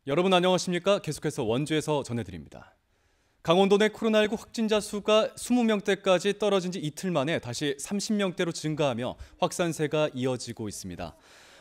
여러분 안녕하십니까? 계속해서 원주에서 전해드립니다. 강원도 내 코로나19 확진자 수가 20명대까지 떨어진 지 이틀 만에 다시 30명대로 증가하며 확산세가 이어지고 있습니다.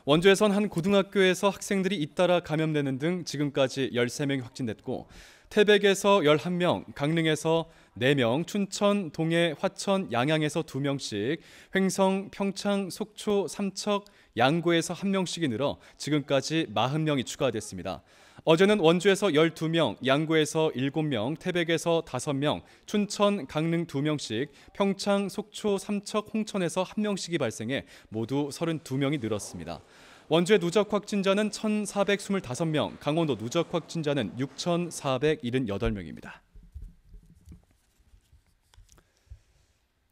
원주에선 한 고등학교에서 학생들이 잇따라 감염되는 등 지금까지 13명이 확진됐고 태백에서 11명, 강릉에서 4명, 춘천, 동해, 화천, 양양에서 2명씩, 횡성, 평창, 속초, 삼척, 양구에서 1명씩이 늘어 지금까지 40명이 추가됐습니다. 어제는 원주에서 12명, 양구에서 7명, 태백에서 5명, 춘천, 강릉 2명씩, 평창, 속초, 삼척, 홍천에서 1명씩이 발생해 모두 32명이 늘었습니다. 원주의 누적 확진자는 1,425명, 강원도 누적 확진자는 6,478명입니다.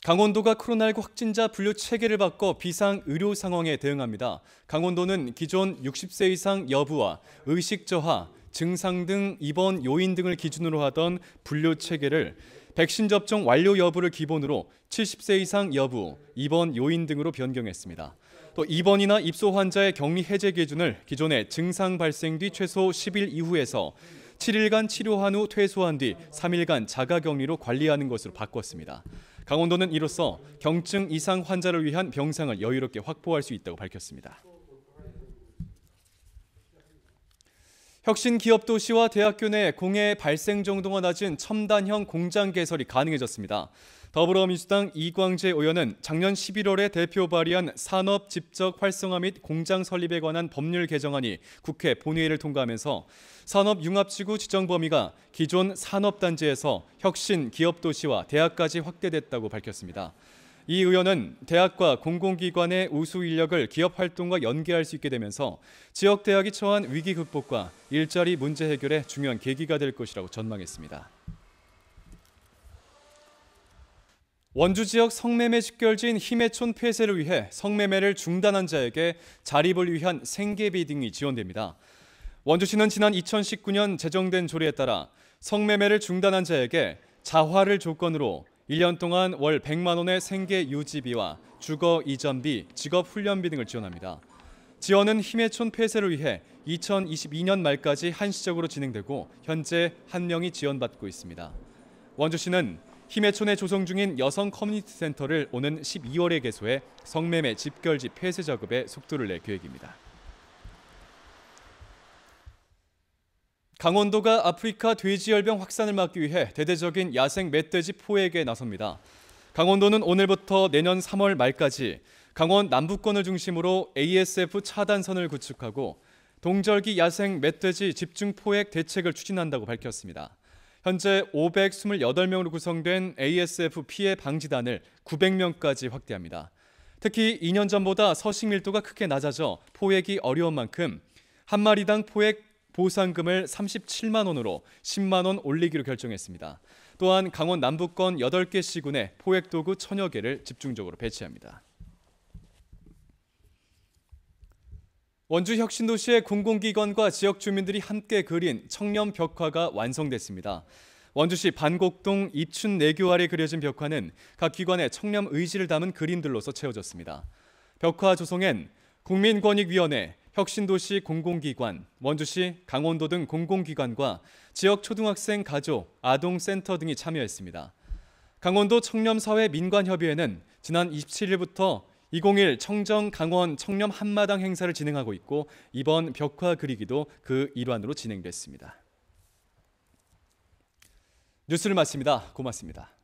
강원도가 코로나19 확진자 분류 체계를 바꿔 비상 의료 상황에 대응합니다. 강원도는 기존 60세 이상 여부와 의식 저하, 증상 등 입원 요인 등을 기준으로 하던 분류 체계를 백신 접종 완료 여부를 기본으로 70세 이상 여부, 입원 요인 등으로 변경했습니다. 또 입원이나 입소 환자의 격리 해제 기준을 기존의 증상 발생 뒤 최소 10일 이후에서 7일간 치료한 후 퇴소한 뒤 3일간 자가격리로 관리하는 것으로 바꿨습니다. 강원도는 이로써 경증 이상 환자를 위한 병상을 여유롭게 확보할 수 있다고 밝혔습니다. 혁신기업도시와 대학교 내 공해 발생 정도가 낮은 첨단형 공장 개설이 가능해졌습니다. 더불어민주당 이광재 의원은 작년 11월에 대표 발의한 산업 집적 활성화 및 공장 설립에 관한 법률 개정안이 국회 본회의를 통과하면서 산업융합지구 지정 범위가 기존 산업단지에서 혁신 기업도시와 대학까지 확대됐다고 밝혔습니다. 이 의원은 대학과 공공기관의 우수 인력을 기업 활동과 연계할 수 있게 되면서 지역 대학이 처한 위기 극복과 일자리 문제 해결에 중요한 계기가 될 것이라고 전망했습니다. 원주 지역 성매매 직결지인 힘해촌 폐쇄를 위해 성매매를 중단한 자에게 자립을 위한 생계비 등이 지원됩니다. 원주시는 지난 2019년 제정된 조례에 따라 성매매를 중단한 자에게 자활을 조건으로 1년 동안 월 100만 원의 생계 유지비와 주거 이전비, 직업 훈련비 등을 지원합니다. 지원은 힘해촌 폐쇄를 위해 2022년 말까지 한시적으로 진행되고 현재 1명이 지원받고 있습니다. 원주시는 힘해촌에 조성 중인 여성 커뮤니티 센터를 오는 12월에 개소해 성매매 집결지 폐쇄 작업에 속도를 낼 계획입니다. 강원도가 아프리카 돼지열병 확산을 막기 위해 대대적인 야생 멧돼지 포획에 나섭니다. 강원도는 오늘부터 내년 3월 말까지 강원 남부권을 중심으로 ASF 차단선을 구축하고 동절기 야생 멧돼지 집중 포획 대책을 추진한다고 밝혔습니다. 현재 528명으로 구성된 ASF 피해 방지단을 900명까지 확대합니다. 특히 2년 전보다 서식 밀도가 크게 낮아져 포획이 어려운 만큼 한 마리당 포획 보상금을 37만 원으로 10만 원 올리기로 결정했습니다. 또한 강원 남부권 8개 시군에 포획 도구 1000여 개를 집중적으로 배치합니다. 원주 혁신도시의 공공기관과 지역 주민들이 함께 그린 청렴 벽화가 완성됐습니다. 원주시 반곡동 입춘 내교 아래 그려진 벽화는 각 기관의 청렴 의지를 담은 그림들로서 채워졌습니다. 벽화 조성엔 국민권익위원회, 혁신도시 공공기관, 원주시, 강원도 등 공공기관과 지역 초등학생 가족, 아동센터 등이 참여했습니다. 강원도 청렴사회 민관협의회는 지난 27일부터 2021 청정 강원 청렴 한마당 행사를 진행하고 있고 이번 벽화 그리기도 그 일환으로 진행됐습니다. 뉴스를 마칩니다. 고맙습니다.